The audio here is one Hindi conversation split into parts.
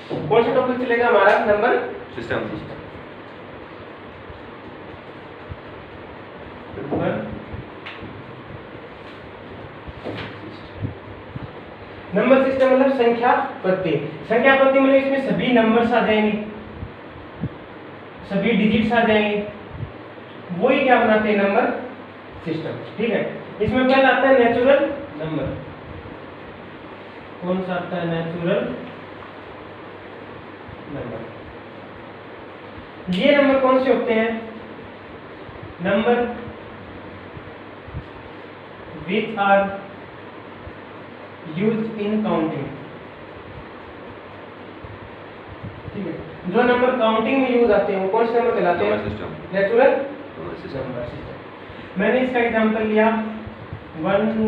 कौन सा टॉपिक चलेगा हमारा? Number system. नंबर सिस्टम मतलब संख्या पत्ती। संख्या पत्ती मतलब इसमें सभी नंबर्स आ जाएंगे, सभी डिजिट्स आ जाएंगे, वही क्या बनाते हैं? Number system. ठीक है, इसमें पहला आता है नेचुरल नंबर। कौन सा आता है? Natural number. ये नंबर कौन से होते हैं? Number which are used in counting। ठीक है, जो नंबर काउंटिंग में यूज आते हैं वो कौन से नंबर कहलाते हैं? Natural number system. मैंने इसका एग्जांपल लिया 1 2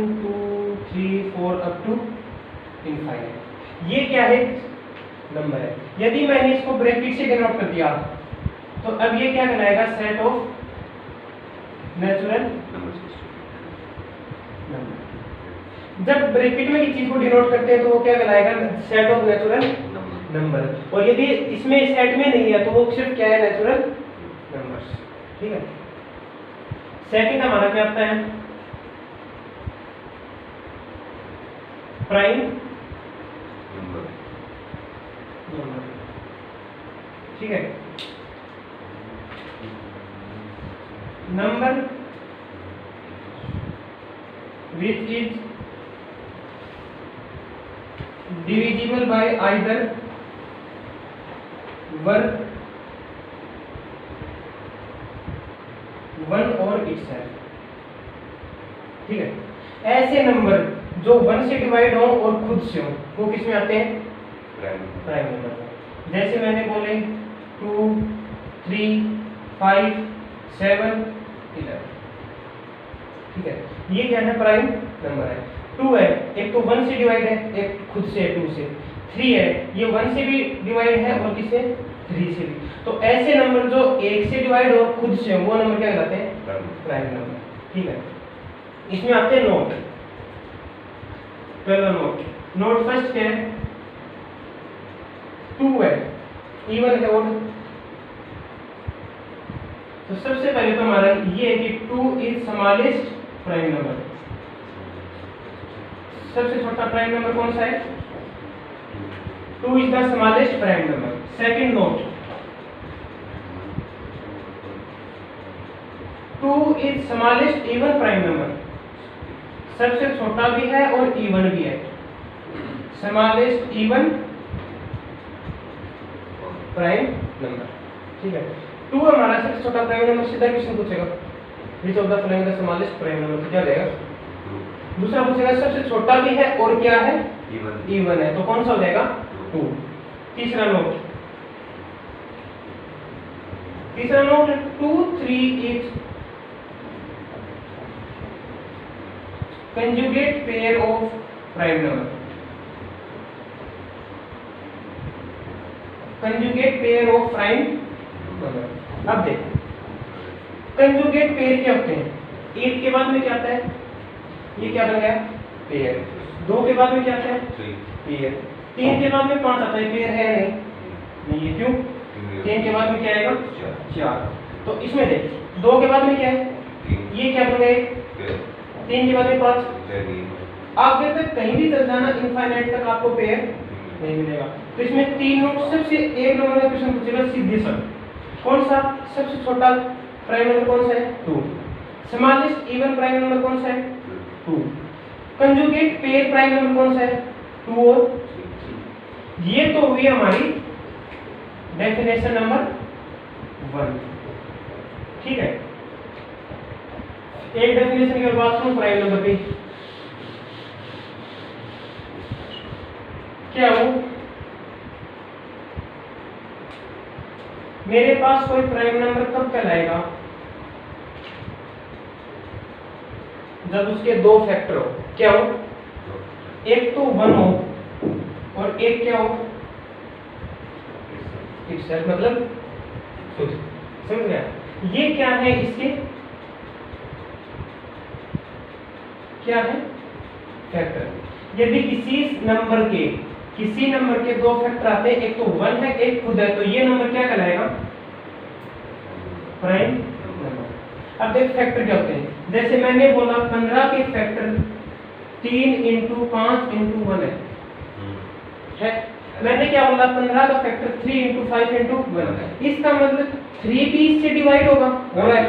3 4 अप टू इनफाइनाइट। ये क्या है? नंबर है। यदि मैंने इसको ब्रैकेट से डिनोट कर दिया तो अब ये क्या कहलाएगा? Set of natural number. जब ब्रैकेट में किसी चीज को डिनोट करते हैं तो वो क्या कहलाएगा? Set of natural number. और यदि इसमें सेट में नहीं है तो वो सिर्फ क्या है? Natural numbers. ठीक है, सेकंड हमारा क्या आता है? Prime number. ठीक है, number which is divisible by either 1 और itself। ठीक है, ऐसे नंबर जो 1 से डिवाइड हो और खुद से हो वो किस में आते हैं? Prime number. जैसे मैंने बोले 2 3 5 7 11। ठीक है, ये क्या है? प्राइम नंबर है। 2 है, एक तो 1 से डिवाइड है, एक खुद से है 2 से। 3 है, ये 1 से भी डिवाइड है और किससे? 3 से भी। तो ऐसे नंबर जो 1 से डिवाइड और खुद से वो नंबर क्या कहलाते हैं? Prime number. ठीक है, इसमें आते हैं नोट। पहला नोट फर्स्ट क्या है? 2 है, इवन है और तो सबसे पहले तो हमारा ये है कि 2 इज स्मॉलेस्ट प्राइम नंबर। सबसे छोटा प्राइम नंबर कौन सा है? 2 is the smallest prime number. Second note 2 is smallest even prime number. सबसे छोटा भी है और इवन भी है। Smallest even prime number. ठीक है, 2 हमारा सबसे छोटा प्राइम नंबर। सीधा क्वेश्चन पूछेगा विच of the following the smallest prime number, तो क्या रहेगा? दूसरा पूछेगा सबसे छोटा भी है और क्या है? इवन है, तो कौन सा हो जाएगा? 2। तीसरा note 2 3 is conjugate pair of prime number. Conjugate pair of prime number. अब देख, कंजुगेट पेयर क्या होते हैं? 1 के बाद में क्या आता है? ये क्या बन गया? पेयर। 2 के बाद में क्या आता है? पेयर। 3 के बाद में 5 आता है, पेयर है नहीं ये क्यों? 3 के बाद में क्या आएगा? 4। तो इसमें देख 2 के बाद में क्या है? ये क्या बन गए? 3 के बाद में 5। आगे तक कहीं भी चल जाना इनफाइनाइट तक आपको पेयर नहीं मिलेगा। तो इसमें 3 नोट। सबसे एक नंबर का क्वेश्चन पूछेगा सीधे सर, कौन सा सबसे छोटा प्राइम नंबर कौन सा है? 2। स्मॉलेस्ट इवन प्राइम नंबर कौन सा है? 2। कंजुगेट पेयर प्राइम नंबर कौन सा है? 2 और 3। ये तो हुई हमारी डेफिनेशन नंबर 1। ठीक है, एक डेफिनेशन की बात करूं प्राइम नंबर की, क्या हो? मेरे पास कोई प्राइम नंबर कब कहलाएगा? जब उसके 2 फैक्टर हो। क्या हो? एक तो 1 हो और एक क्या हो? इट्सेल्फ, मतलब खुद। समझ गया? ये क्या है? इसके क्या है? फैक्टर। यदि किसी नंबर के किसी नंबर के दो फैक्टर आते हैं, एक तो 1 है एक खुद है, तो ये नंबर क्या कहलाएगा? Prime number. अब देख फैक्टर क्या होते हैं, जैसे मैंने बोला 15 के फैक्टर 3 × 5 × 1 है। मैंने क्या बोला 15 का फैक्टर 3 × 5 × 1 है। इसका मतलब 3 भी इससे डिवाइड होगा, हो रहा है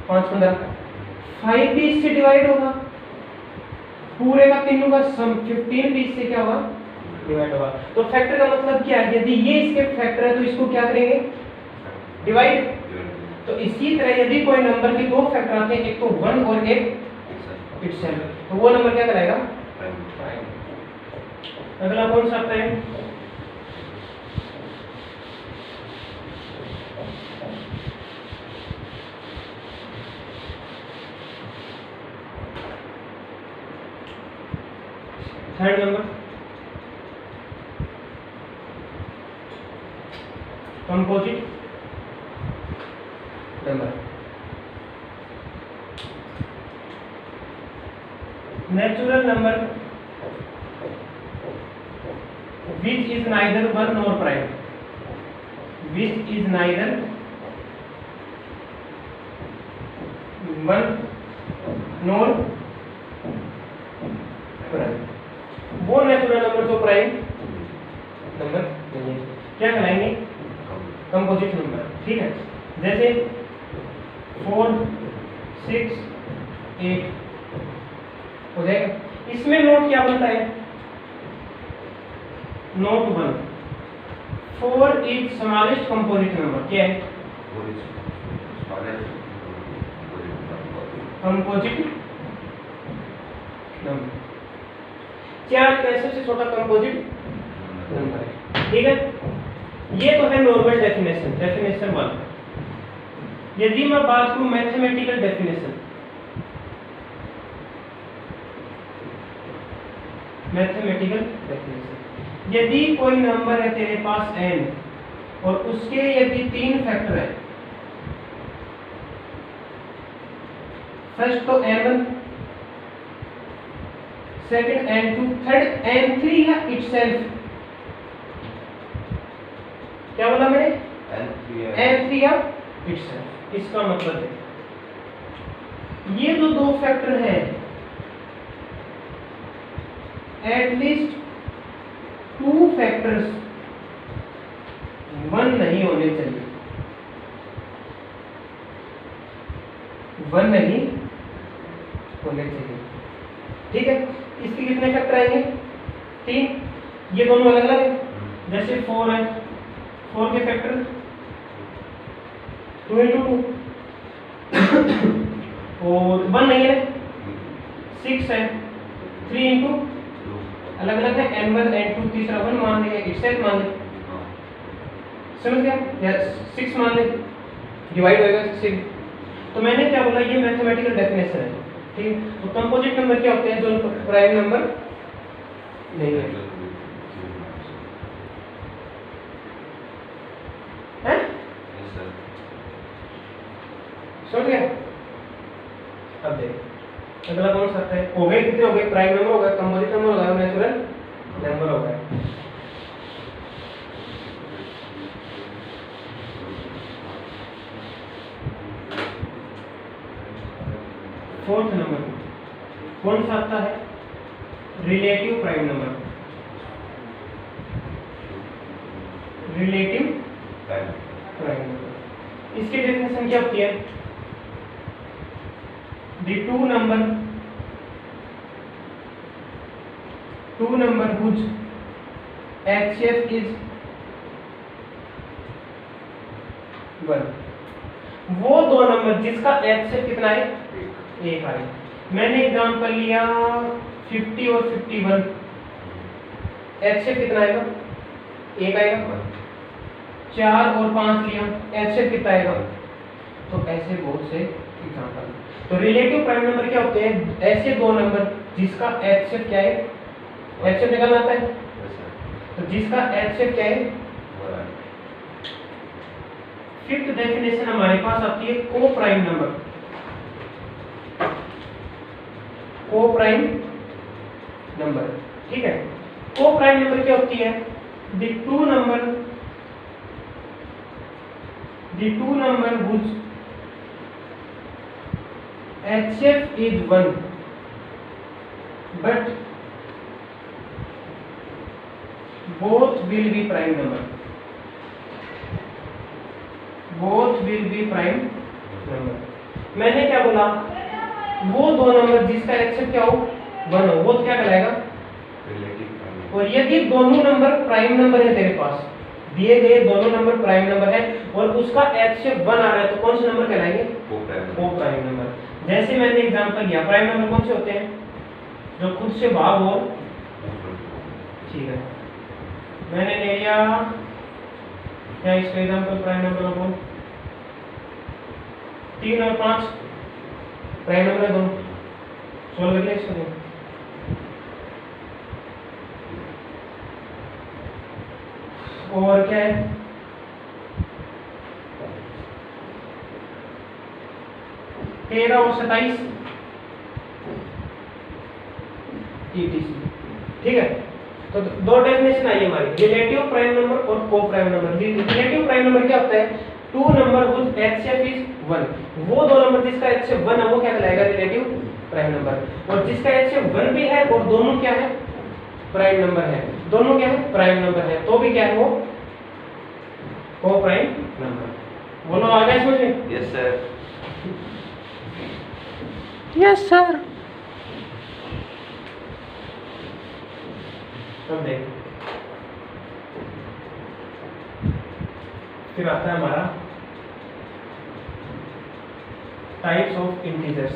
5 15, 5 भी इससे डिवाइड होगा, पूरे का तीनों का सम 15 भी इससे क्या होगा? डिवाइड होगा। तो फैक्टर का मतलब क्या है? यदि ये इसके फैक्टर है तो इसको क्या करेंगे? डिवाइड। तो इसी तरह यदि कोई नंबर के दो फैक्टर आते हैं, एक तो 1 और एक इटसेल्फ, तो वो नंबर क्या कराएगा? प्राइम। अगला कौन सा आता है? Third number composite number. Natural number which is neither 1 nor prime, which is neither 1 nor prime, वो नेचुरल नंबर जो प्राइम नंबर नहीं है, क्या कहलाएंगे? Composite number. ठीक है, जैसे 4 6 8 हो जाएगा। इसमें नोट क्या बनता है? Note 1, 4 is smallest composite number. क्या है? Composite number. 4 कैसे से छोटा कंपोजिट नंबर है। ठीक है, ये तो है नॉर्मल डेफिनेशन, डेफिनेशन 1। यदि मैं बात करूं मैथमेटिकल डेफिनेशन, मैथमेटिकल डेफिनेशन, यदि कोई नंबर है तेरे पास n और उसके यदि 3 फैक्टर है, फर्स्ट तो n1, second n2, third n3 है इटसेल्फ। क्या बोला मैंने? n3 या इटसेल्फ। इसका मतलब है ये जो दो फैक्टर हैं एटलीस्ट 2 फैक्टर्स 1 नहीं होने चाहिए, 1 नहीं होने चाहिए। ठीक है, इसके कितने फैक्टर आएंगे? 3। ये दोनों अलग अलग है। जैसे 4 है, 4 के फैक्टर 2 × 2 और 1 नहीं है। 6 है, 3 × 2 अलग अलग है, n1 n2 तीसरा 1 मान लिया, इटसेल्फ मान लिया, समझ गया? या 6 मान ले, डिवाइड होएगा 6। तो मैंने क्या बोला, ये मैथमेटिकल डेफिनेशन है। ठीक, तो कंपोजिट नंबर क्या होते हैं? जो प्राइम नंबर नहीं है, हैं? समझ गया? अब देख अगला कौन सा है? हो गए कितने? हो गए प्राइम नंबर, हो गया कंपोजिट नंबर, हो गया नेचुरल नंबर, हो गया। फोर्थ नंबर कौन सा आता है? Relative prime number. Relative prime number, इसकी डेफिनेशन क्या होती है? The two number whose HCF is 1, वो दो नंबर जिसका HCF कितना है? 1 आए। मैंने एग्जांपल लिया 50 और 51, HCF कितना आएगा? 1 आएगा। 4 और 5 लिया, HCF कितना आएगा? तो ऐसे बहुत से एग्जांपल। तो रिलेटिव प्राइम नंबर क्या होते हैं? ऐसे दो नंबर जिसका HCF क्या है? HCF निकालना आता है, तो जिसका HCF क्या है? 5th डेफिनेशन हमारे पास आती है को प्राइम नंबर। को प्राइम नंबर, ठीक है। को प्राइम नंबर क्या होती है? The two number which HCF is 1 but both will be prime number. मैंने क्या बोला? वो दो नंबर जिसका HCF क्या हो 1 हो, वो क्या कहलाएगा? और यदि दोनों नंबर प्राइम नंबर है, तेरे पास दिए गए दोनों नंबर प्राइम नंबर है और उसका HCF 1 आ रहा है, तो कौन से नंबर कहलाएंगे? वो प्राइम नंबर। जैसे मैंने एग्जांपल दिया, प्राइम नंबर कौन से होते हैं? जो खुद से भाग हो, ठीक है, मैंने ले लिया क्या इसका एग्जांपल प्राइम नंबर को 3 और 5 प्राइम नंबर है दोनों, सोल्व कर ले इसको। और क्या है? 13 और 27 ETC, ठीक है। तो दो डेफिनेशन आई हमारी, रिलेटिव प्राइम नंबर और को prime number. Relative prime number क्या होता है? Two number which HCF is 1, वो दो नंबर जिसका HCF 1 है वो क्या कहलाएगा? Relative prime number. और जिसका HCF 1 भी है और दोनों क्या है? प्राइम नंबर है, दोनों क्या है? प्राइम नंबर है, तो भी क्या है? वो को प्राइम नंबर। बोलो आ गया समझ में? Yes sir. Yes sir. अब देख, फिर आता है हमारा टाइप्स ऑफ इंटीजर्स,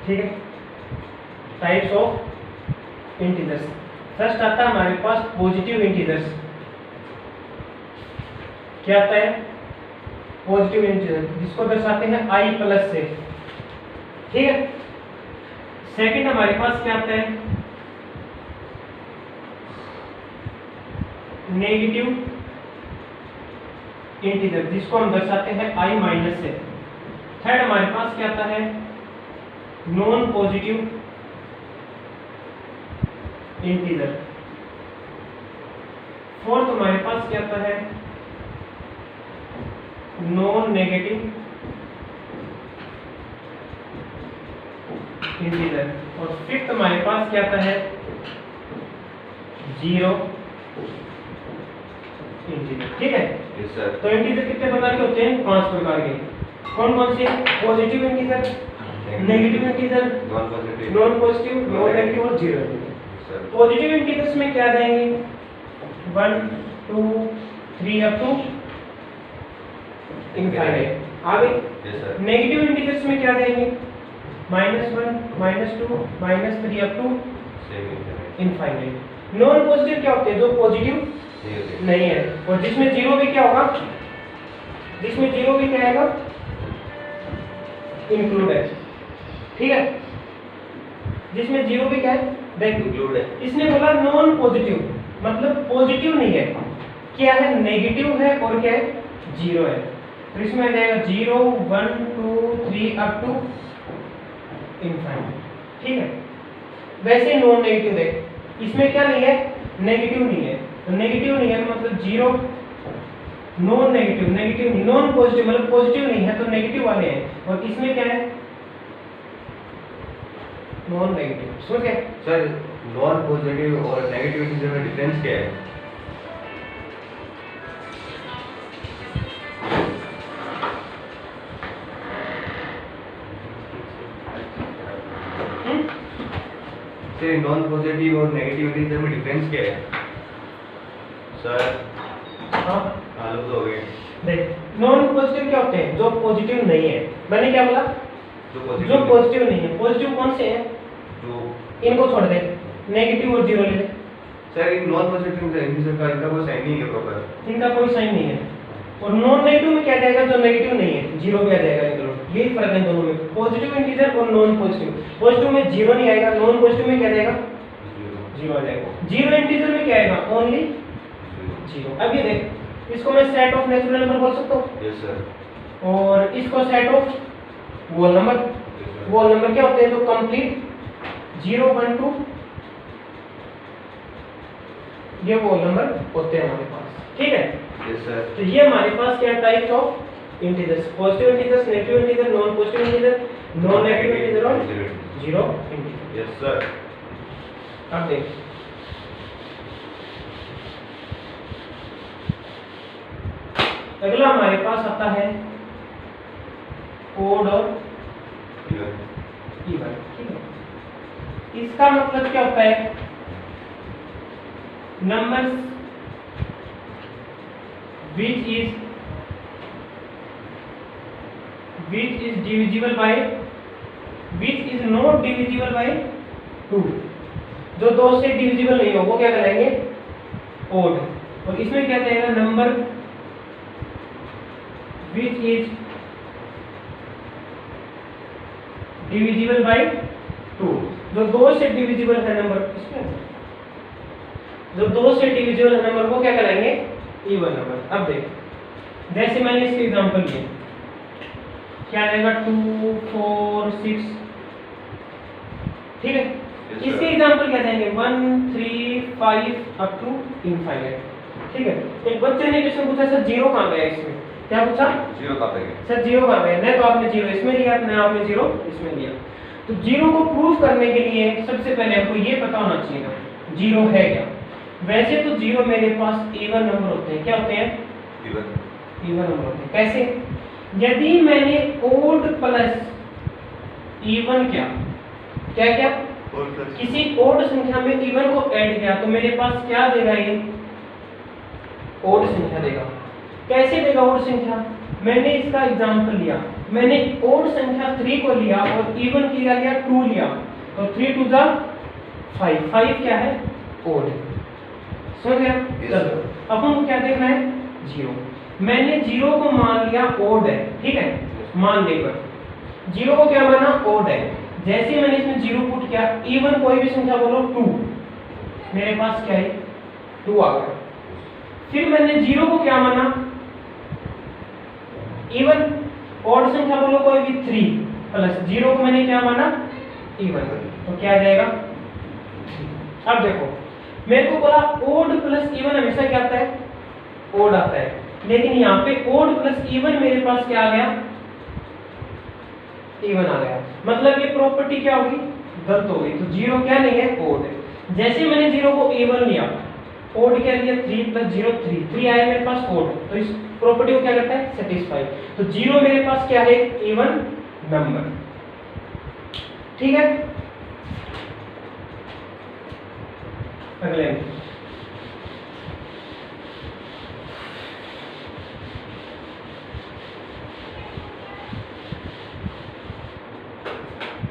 ठीक है। टाइप्स ऑफ इंटीजर्स, फर्स्ट आता है हमारे पास पॉजिटिव इंटीजर्स। क्या आता है? पॉजिटिव इंटीजर, जिसको दर्शाते हैं i प्लस से, ठीक है। सेकंड हमारे पास क्या आता है? नेगेटिव इंटीजर, जिसको हम दर्शाते हैं i माइनस से। थर्ड हमारे पास क्या आता है? Non positive integer. फोर्थ हमारे पास क्या आता है? Non negative integer. और फिफ्थ हमारे पास क्या आता है? जीरो इंटीजर, ठीक है। Yes sir. तो इंटीजर कितने प्रकार के होते हैं? 5 प्रकार के। कौन कौन से? Positive integer, negative integer, non positive, non negative और जीरो इंटीजर। पॉजिटिव इंटीजर्स में क्या आ जाएंगे? 1 2 3 अप टू इनफाइनाइट, आ गई। Yes sir. नेगेटिव इंटीजर्स में क्या जाएंगे? -1 -2 -3 up to infinite. Non positive क्या होते हैं? जो पॉजिटिव नहीं है, और जिसमें जीरो भी क्या होगा? जिसमें जीरो भी क्या आएगा? इंक्लूड है, ठीक है। जिसमें जीरो भी क्या है? देख इंक्लूड है। इसने बोला नॉन पॉजिटिव, मतलब पॉजिटिव नहीं है, क्या है? नेगेटिव है और क्या है? जीरो है। तो इसमें आ जाएगा 0 1 2 3 अप टू इनफाइनाइट, ठीक है। वैसे नॉन नेगेटिव देख, इसमें क्या नहीं है? नेगेटिव नहीं है, तो नेगेटिव नहीं है तो मतलब जीरो। नॉन नेगेटिव, नेगेटिव नहीं, नॉन पॉजिटिव मतलब पॉजिटिव नहीं है तो नेगेटिव वाले हैं, और इसमें क्या है? Non negative. समझ गए सर? नॉन पॉजिटिव और नेगेटिव इंटीजर में डिफरेंस क्या है? सर नॉन पॉजिटिव और नेगेटिव इंटीजर में डिफरेंस क्या है? सर हाँ आलू तो हो गए। देख, नॉन पॉजिटिव क्या होते हैं? जो पॉजिटिव नहीं है। मैंने क्या बोला? जो पॉजिटिव नहीं है। पॉजिटिव कौन से हैं? जो इनको छोड़ दे, नेगेटिव और जीरो ले ले। Sir in non positive integer का इनका कोई साइन नहीं है प्रॉपर, इनका कोई साइन नहीं है। और नॉन नेगेटिव में क्या जाएगा? जो नेगेटिव नहीं है, जीरो भी आ जाएगा इन दोनों। यही फर्क है दोनों में, पॉजिटिव इंटीजर और नॉन पॉजिटिव। पॉजिटिव में जीरो नहीं आएगा, नॉन पॉजिटिव में क्या जाएगा? जीरो आ जाएगा। जीरो इंटीजर में क्या आएगा? Only zero. अब ये देख, इसको मैं सेट ऑफ नेचुरल नंबर बोल सकता हूँ। Yes sir. और इसको set of whole number. Whole number क्या होते हैं? जो कंप्लीट 0 1 2 ये वो नंबर होते हैं हमारे पास, ठीक है। Yes sir. तो ये हमारे पास क्या types of integers, positive integers, negative integer, non positive integer, non negative integer और जीरो इंटीजर। Yes sir. अब देख अगला हमारे पास आता है ओड और इवन, ठीक है। इसका मतलब क्या होता है, numbers which is divisible by, which is not divisible by 2, जो 2 से डिविजिबल नहीं हो वो क्या कहलाएंगे, ओड। और इसमें क्या कहेगा, number which is divisible by 2, जो 2 से डिविजिबल है नंबर, इसमें जो 2 से डिविजिबल है नंबर वो क्या कहलाएंगे, इवन नंबर। अब देख जैसे मैंने इसके एग्जांपल लिए, क्या आएगा 2 4 6, ठीक है। इसके एग्जांपल क्या देंगे 1 3 5 अप टू इनफाइनाइट, ठीक है। एक बच्चे ने क्वेश्चन पूछा सर जीरो कहां गया इसमें, क्या पूछा, जीरो कहां गया सर, जीरो कहां गया, नहीं तो आपने जीरो इसमें लिया, नहीं आपने जीरो इसमें लिया। तो जीरो को प्रूव करने के लिए सबसे पहले आपको ये पता होना चाहिए ना जीरो है क्या। वैसे तो जीरो मेरे पास इवन नंबर होते हैं, क्या होते हैं, इवन नंबर होते हैं। कैसे, यदि मैंने ओड प्लस इवन क्या क्या किसी ओड संख्या में इवन को ऐड किया तो मेरे पास क्या देगा, ये ओड संख्या देगा। कैसे देगा ओड संख्या, मैंने इसका एग्जांपल लिया, मैंने ओड संख्या 3 को लिया और इवन की लिया 2 लिया, तो 3 2 जा 5, 5 क्या है, ओड। समझ गया। चलो अपन को क्या देखना है, जीरो। मैंने जीरो को मान लिया ओड है, ठीक है, मान लेकर जीरो को क्या माना, ओड है। जैसे मैंने इसमें जीरो पुट किया, इवन कोई भी संख्या बोलो 2, मेरे पास क्या है 2 आ गया। फिर मैंने जीरो को क्या माना, इवन, ओड संख्या बोलो कोई भी 3 प्लस जीरो को मैंने क्या माना, इवन, तो क्या आ जाएगा। अब देखो मेरे को बोला ओड प्लस इवन हमेशा क्या आता है, ओड आता है, लेकिन यहाँ पे ओड प्लस इवन मेरे पास क्या आ गया, इवन आ गया। मतलब ये प्रॉपर्टी क्या होगी, गलत हो गई। तो जीरो क्या नहीं है, ओड है। जैसे मैंने जीरो को इवन लिया, ओड क्या लिया 3 प्लस 0 3 आया मेरे पास ओड, तो इस प्रॉपर्टी को क्या करता है, सेटिस्फाई। तो जीरो मेरे पास क्या है, इवन नंबर, ठीक है। अगले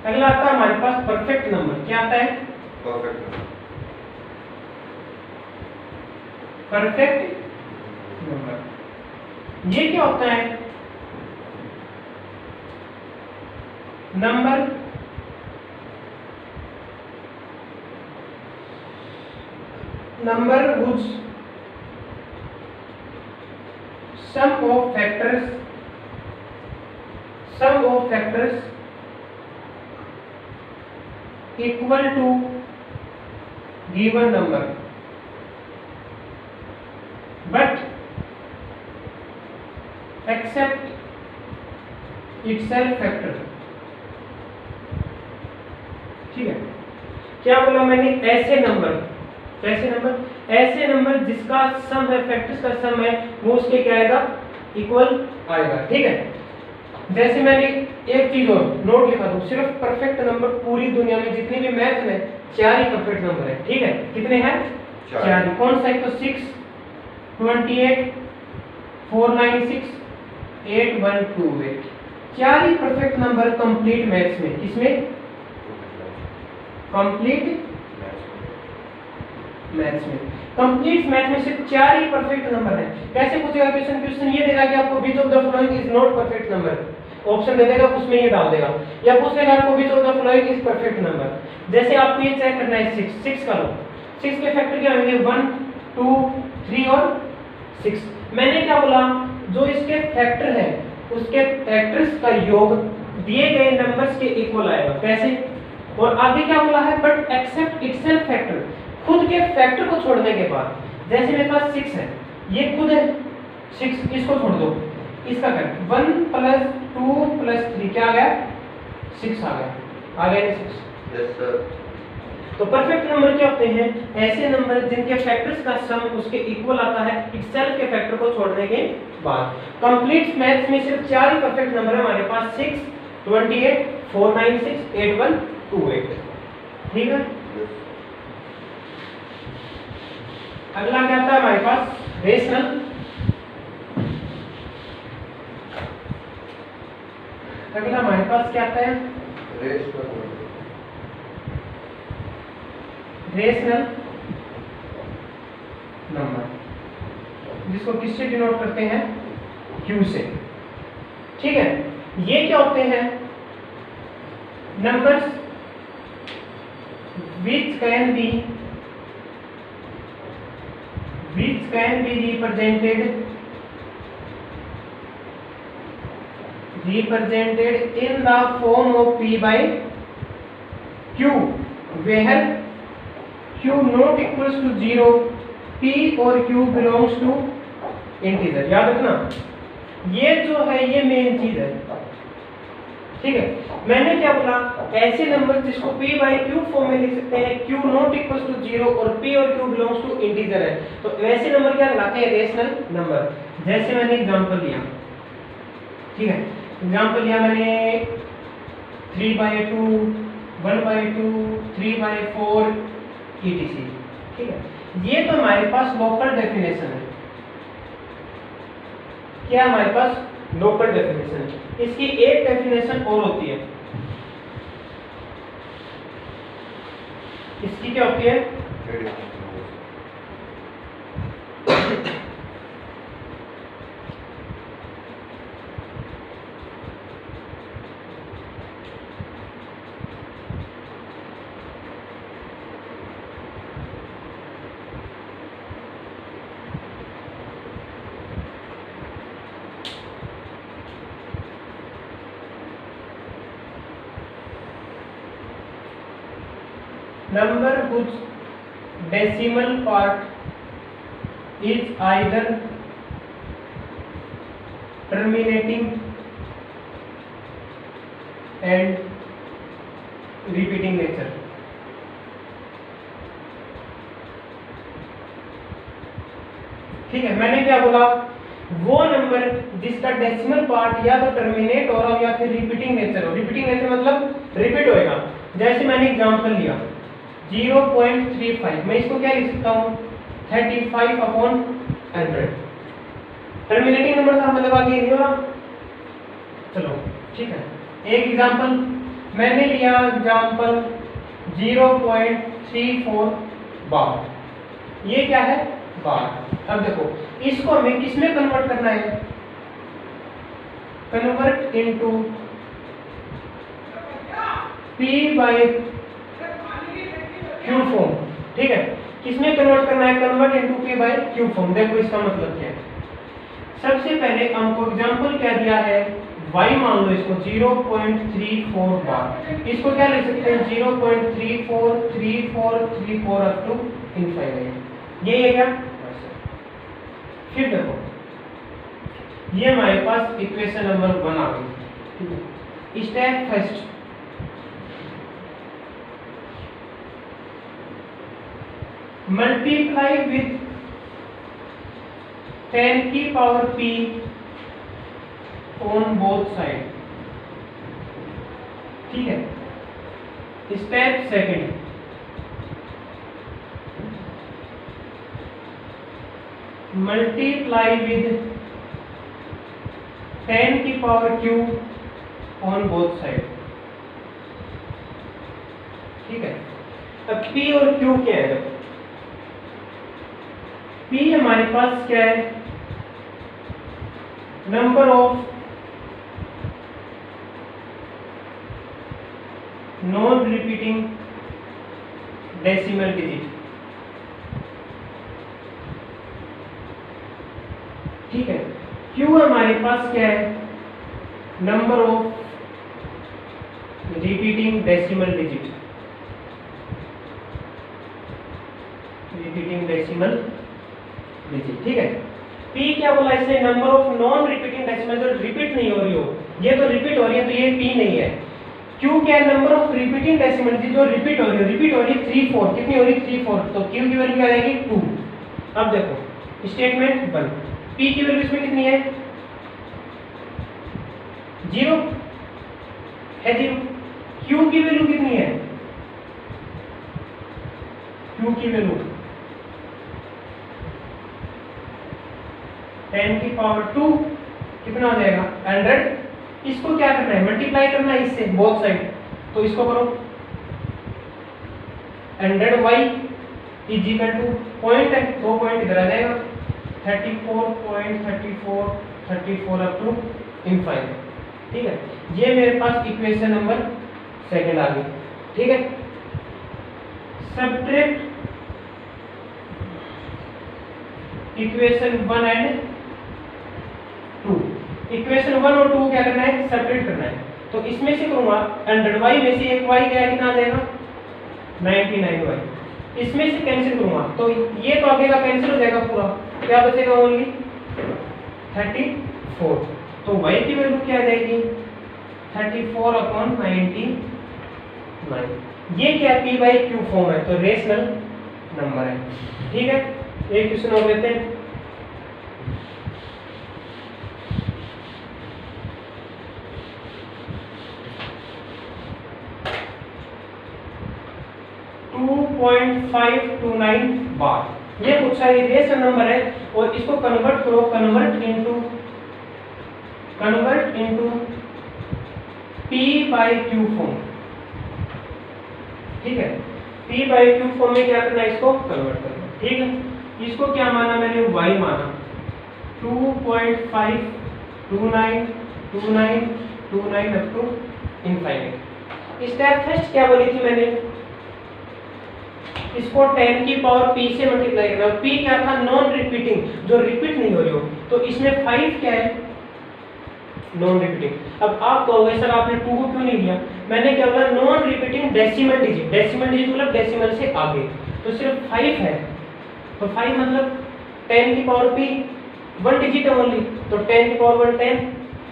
अगला आता है हमारे पास परफेक्ट नंबर। क्या आता है, परफेक्ट नंबर। परफेक्ट नंबर ये क्या होता है, number whose sum of factors equal to given number but except itself factor, ठीक है। क्या बोला मैंने, ऐसे नंबर जिसका सम है, फैक्टर्स का सम है, वो उसके क्या आएगा, इक्वल आएगा, ठीक है। जैसे मैंने एक चीज और नोट लिखा दूं, सिर्फ परफेक्ट नंबर पूरी दुनिया में जितनी भी मैथ में 4 ही परफेक्ट नंबर है, ठीक है। कितने हैं, 4। कौन सा है, तो 6 28 496 8128, 4 ही परफेक्ट नंबर कंप्लीट मैथ्स में। किसमें, कंप्लीट मैथ्स में। कंप्लीट मैथ में सिर्फ 4 ही परफेक्ट नंबर है। कैसे पूछेगा क्वेश्चन ये देगा कि आपको which of the following is not perfect number, option दे देगा, उसमें ये डाल देगा, या पूछेगा आपको which of the following is perfect number. जैसे आपको ये चेक करना है 6 का लो, 6 के फैक्टर क्या होंगे, 1 2 3 और 6। मैंने क्या बोला, जो इसके फैक्टर है उसके फैक्टर्स का योग दिए गए नंबर्स के इक्वल आएगा। कैसे, और आगे क्या बोला है, बट एक्सेप्ट इटसेल्फ फैक्टर, खुद के फैक्टर को छोड़ने के बाद। जैसे मेरे पास 6 है, ये खुद है 6, इसको छोड़ दो, इसका कर 1 + 2 + 3 क्या आ गया 6 आ गया 6। Yes sir. तो परफेक्ट नंबर क्या होते हैं? ऐसे नंबर जिनके फैक्टर्स का सम उसके इक्वल आता है इटसेल्फ के फैक्टर को छोड़ने के बाद। कंप्लीट मैथ्स में सिर्फ 4 ही परफेक्ट नंबर है हमारे पास, 6, 28, 496, 8128। ठीक है, अगला क्या आता है हमारे पास? रेशनल। अगला हमारे पास क्या आता है? रेशनल नंबर, जिसको किससे डिनोट करते हैं? Q से। ठीक है, ये क्या होते हैं? Numbers which can be represented in the form of P by Q, where Q not equals to 0, P और Q belongs to integer। याद रखना, ये जो है ये मेन चीज है। ठीक है, मैंने क्या बोला? ऐसे नंबर जिसको P by Q फॉर्म में लिख सकते हैं, Q not equals to 0 और P और Q belongs to integer है, तो वैसे नंबर क्या कहलाते हैं? Rational number. जैसे मैंने एग्जांपल लिया, ठीक है, एग्जांपल लिया मैंने 3/2, 1/2, 3/4 etc। ठीक है, ये तो हमारे पास लोकल डेफिनेशन है। क्या हमारे पास? लोकल डेफिनेशन है। इसकी एक डेफिनेशन और होती है, इसकी क्या होती है? number whose decimal part is either terminating and repeating nature। ठीक है, मैंने क्या बोला? वो नंबर जिसका डेसिमल पार्ट या तो टर्मिनेट हो रहा हो या फिर रिपीटिंग नेचर हो। रिपीटिंग नेचर मतलब रिपीट होएगा। जैसे मैंने एग्जांपल लिया 0.35, मैं इसको क्या लिख सकता हूँ? 35/100। टर्मिनेटिंग नंबर का मतलब आगे नहीं होगा। चलो ठीक है, एक एग्जांपल मैंने लिया, एग्जांपल 0.34 बार। ये क्या है? बार। अब देखो इसको हमें किसमें कन्वर्ट करना है? Convert into P by Q form. ठीक है, किसमें कन्वर्ट करना है? Convert into P by Q form. देखो इसका मतलब क्या है? सबसे पहले हमको एग्जांपल क्या दिया है? y मान लो इसको 0.34 बार। इसको क्या लिख सकते हैं? 0.343434 अप टू इनफाइनाइट। ये है क्या? फिर देखो ये हमारे पास इक्वेशन नंबर 1 आ गई। स्टेप फर्स्ट, मल्टीप्लाई विद 10 की power p on both side. ठीक है, स्टेप सेकंड, मल्टीप्लाई विद 10 की power q on both side. ठीक है, अब p और q क्या है? p हमारे पास क्या है? Number of non repeating decimal digit. ठीक है, Q हमारे पास क्या है? Number of repeating decimal digit. Repeating decimal digit, ठीक है। पी क्या बोला इसने, number of non repeating decimal, जो रिपीट नहीं हो रही हो, ये तो रिपीट हो रही है तो ये पी नहीं है। क्यू क्या है, नंबर ऑफ रिपीटिंग डेसिमल जो रिपीट हो रही है, 3-4, कितनी हो रही है 3-4, तो क्यू की वैल्यू क्या आएगी 2। अब देखो स्टेटमेंट 1, पी की वैल्यू इसमें कितनी है 0 है 0, क्यू की वैल्यू कितनी है, क्यू की वैल्यू 10 की पावर 2 कितना हो जाएगा 100। इसको क्या करना है, मल्टीप्लाई करना है इससे बोथ साइड, तो इसको करो 100y is equal two point है, 2 पॉइंट इधर आ जाएगा 34.34 अप टू इनफाइनाइट, ठीक है। ये मेरे पास इक्वेशन नंबर 2 आ गई, ठीक है। सब्ट्रैक्ट इक्वेशन 1 एंड 2, इक्वेशन 1 और 2 क्या करना है, सेपरेट करना है। तो इसमें से करूंगा 100y में से एक y गया, कितना आ जाएगा 99y, इसमें से कैंसिल करूंगा तो ये तो आगे का कैंसिल हो जाएगा पूरा, क्या बचेगा ओनली 34, तो y की वैल्यू क्या आ जाएगी 34/99। ये क्या p/q फॉर्म है, तो रेशनल नंबर है, ठीक है। एक क्वेश्चन और लेते हैं। बार ये पूछा है, रेशनल नंबर है और इसको कन्वर्ट करो, कन्वर्ट इनटू p/q फॉर्म, ठीक है। p/q फॉर्म में क्या करना है, इसको कन्वर्ट करना, ठीक है। इसको क्या माना मैंने, y माना 2.5292929 up to infinite. Step first क्या बोली थी मैंने, इसको 10 की पावर p से मल्टीप्लाई करना, p क्या था नॉन रिपीटिंग, जो रिपीट नहीं हो रही हो, तो इसमें 5 क्या है नॉन रिपीटिंग। अब आप कहोगे सर आपने 2 को क्यों नहीं लिया, मैंने क्या बोला non repeating decimal digit, decimal digit मतलब डेसिमल से आगे, तो सिर्फ 5 है, तो 5 मतलब 10 की पावर p 1 डिजिट है ओनली, तो 10 की पावर 1 10,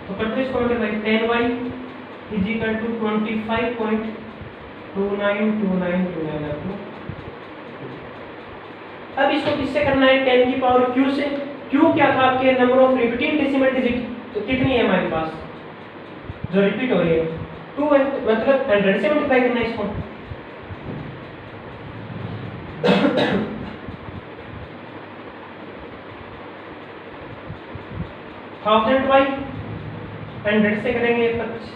तो करते इसको multiply 10y is equal to 25.292929 up to. अब इसको किससे करना है, 10 की पावर q से, q क्या था आपके number of repeating decimal digit, तो कितनी है हमारे पास जो रिपीट हो रही है 2 है, मतलब 100 से मल्टीप्लाई करना है इसको। 1000y 100 से करेंगे 25।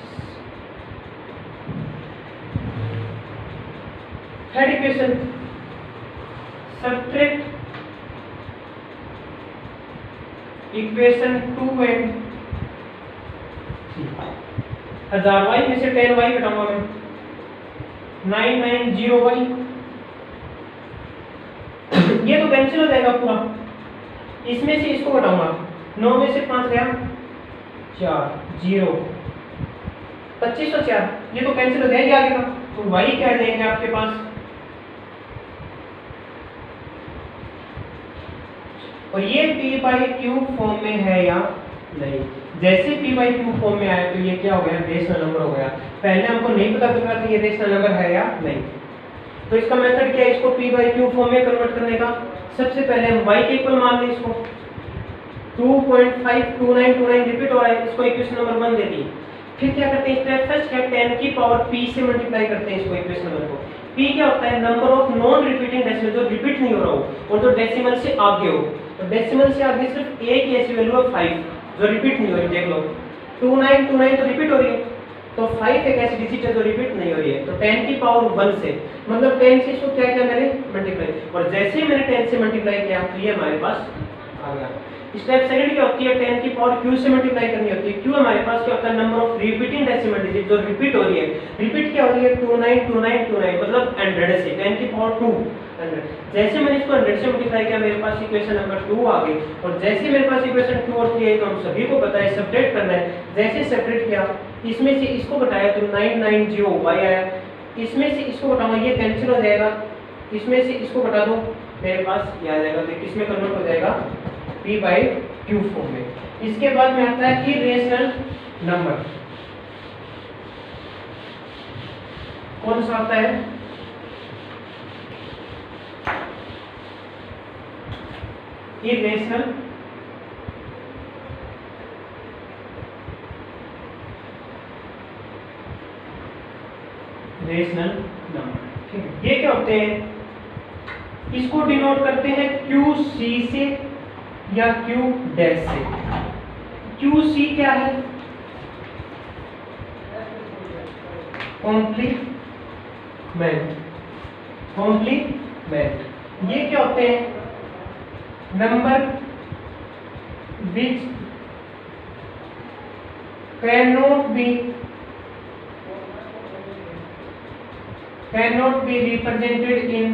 Third equation subtract equation 2 and 1000y में से 10y घटाऊंगा मैं 990y, ये तो कैंसिल हो जाएगा पूरा, इसमें से इसको घटाऊंगा 9 में से 5 गया 4 0 2504, ये तो कैंसिल हो जाएगी आगे का, तो y क्या आ जाएंगे आपके पास, और ये p/q फॉर्म में है या नहीं। जैसे p/q फॉर्म में आया तो ये क्या हो गया रेशनल नंबर हो गया, पहले हमको नहीं पता चल रहा था ये रेशनल नंबर है या नहीं। तो इसका मेथड क्या है, इसको p/q फॉर्म में कन्वर्ट करने का, सबसे पहले हम y के इक्वल मान लें इसको, 2.52929 रिपीट हो रहा है, इसको इक्वेशन नंबर 1 दे दी। फिर क्या करते हैं, स्टेप फर्स्ट क्या 10 की पावर p से मल्टीप्लाई करते हैं इसको इक्वेशन नंबर को। p क्या होता है number of non repeating decimal, जो रिपीट नहीं हो रहा हो और जो डेसिमल से आगे हो, तो डेसिमल से आगे सिर्फ एक ही ऐसी वैल्यू है 5 जो रिपीट नहीं हो रही, देख लो 2929 तो रिपीट हो रही है, तो 5 एक ऐसी डिजिट है जो रिपीट नहीं हो रही है, तो 10 की पावर 1 से, मतलब 10 से इसको क्या किया मैंने मल्टीप्लाई, और जैसे ही मैंने 10 से मल्टीप्लाई किया तो ये हमारे पास आ गया। स्टेप सेकंड क्या होती है, 10 की पावर q से मल्टीप्लाई करनी होती है, q हमारे पास क्या होता है number of repeating decimal digit जो रिपीट हो रही है, रिपीट क्या हो रही है 292929 मतलब 100 से, 10 की पावर 2 100, जैसे मैंने इसको 100 से मल्टीप्लाई किया मेरे पास इक्वेशन नंबर 2 आ गई, और जैसे मेरे पास इक्वेशन 2 और 3 आई तो हम सभी को पता है सेपरेट करना है, जैसे सेपरेट किया इसमें से इसको घटाया तो 990y आया, इसमें से इसको घटाऊंगा ये कैंसिल हो जाएगा, इसमें से इसको घटा दो मेरे पास ये आ जाएगा, तो किस में कन्वर्ट हो जाएगा, p बाई क्यू फॉर्म में। इसके बाद में आता है इरेशनल नंबर। कौन सा आता है, इरेशनल रेशनल नंबर। ठीक है, ये क्या होते हैं, इसको डिनोट करते हैं क्यू सी से या क्यू डैश से। क्यू सी क्या है, कॉम्प्लीमेंट, कॉम्प्लीमेंट। ये क्या होते हैं, number which cannot be represented in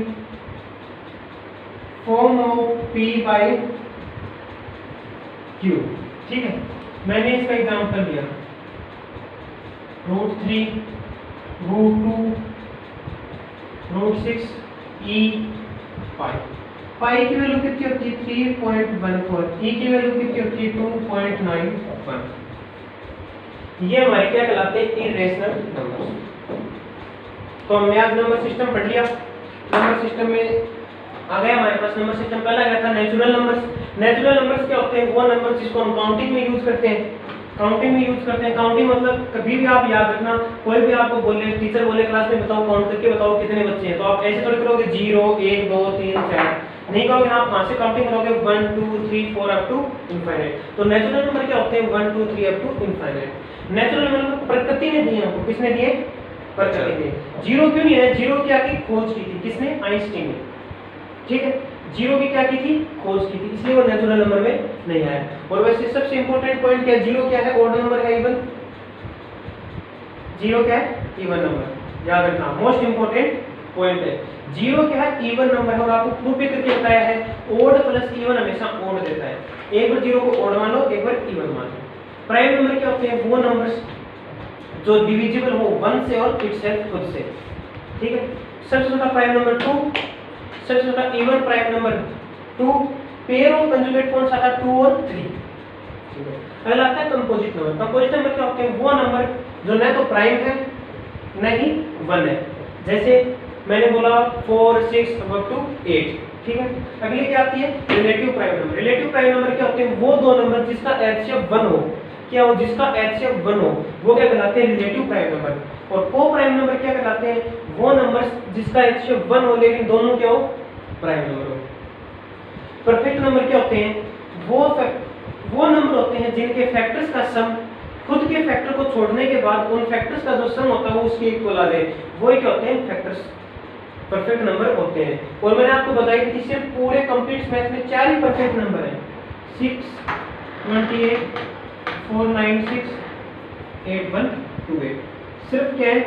form of p by q। ठीक है, मैंने इसका एग्जांपल दिया √3 √2 √6 e पाई। पाई की वैल्यू कितनी होती है, 3.14। e की वैल्यू कितनी होती है, 2.91। ये हमारे क्या कहलाते हैं, इरेशनल नंबर। तो हमने आज नंबर सिस्टम पढ़ लिया। नंबर सिस्टम में आ गया हमारे पास, नंबर सिस्टम पहला क्या था, नेचुरल नंबर्स। नेचुरल नंबर्स क्या होते हैं, वो नंबर जिसको हम काउंटिंग में यूज करते हैं। काउंटिंग में यूज करते हैं, काउंटिंग मतलब कभी भी आप याद रखना, कोई भी आपको बोले, टीचर बोले क्लास में बताओ काउंट करके बताओ कितने बच्चे हैं, तो आप ऐसे थोड़ी करोगे 0 1 2 3 4 नहीं करोगे ना, आप वहां से काउंटिंग करोगे 1 2 3 4 अप टू इनफाइनाइट। तो नेचुरल नंबर क्या होते हैं, 1 2 3 up to infinite. Natural number प्रकृति ने दिए हमको, किसने दिए, प्रकृति ने। जीरो क्यों नहीं है, जीरो क्या की खोज की थी, किसने, आइंस्टीन ने। ठीक है, जीरो की क्या की थी, खोज की थी, इसलिए वो नेचुरल नंबर में नहीं आया। और वैसे सबसे इंपॉर्टेंट पॉइंट क्या है, जीरो क्या है, ऑड नंबर है, इवन। जीरो क्या है, इवन नंबर, याद रखना, मोस्ट इंपॉर्टेंट पॉइंट है। जीरो क्या है, इवन नंबर है, और आपको प्रूफ भी करके बताया है, ओड प्लस इवन हमेशा ओड देता है। एक बार जीरो को ओड मान लो, एक बार इवन मान लो। प्राइम नंबर क्या होते हैं, वो नंबर्स जो डिविजिबल हो 1 से और इटसेल्फ खुद से। ठीक है, सबसे छोटा प्राइम नंबर 2, सबसे छोटा even prime number 2। Pair of conjugate कौन सा था, 2 और 3। ठीक है, अगला आता है कंपोजिट नंबर। कंपोजिट नंबर क्या होते हैं, वो नंबर जो न तो प्राइम है न ही 1 है। जैसे मैंने बोला 4 6 अप टू 8। ठीक है, अगली क्या आती है, relative prime number. Relative prime number क्या होते हैं, वो दो नंबर जिसका एचसीएफ 1 हो, क्या हो, जिसका एचसीएफ 1 हो, वो क्या कहलाते हैं, रिलेटिव प्राइम नंबर। और को प्राइम नंबर क्या कहलाते हैं, वो नंबर जिसका एचसीएफ 1 हो लेकिन दोनों क्या हो, प्राइम नंबर हो। परफेक्ट नंबर क्या होते हैं, वो नंबर होते हैं जिनके फैक्टर्स का सम खुद के फैक्टर को छोड़ने के बाद उन फैक्टर्स का जो सम होता है वो उसके इक्वल आ जाए, वही क्या होते हैं, फैक्टर्स, परफेक्ट नंबर होते हैं। और मैंने आपको बताया कि सिर्फ पूरे कंप्लीट मैथ में 4 ही परफेक्ट नंबर हैं, 6 28 496 8128। सिर्फ क्या है,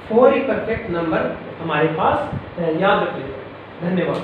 4 ही परफेक्ट नंबर हमारे पास है, याद रखिए। धन्यवाद।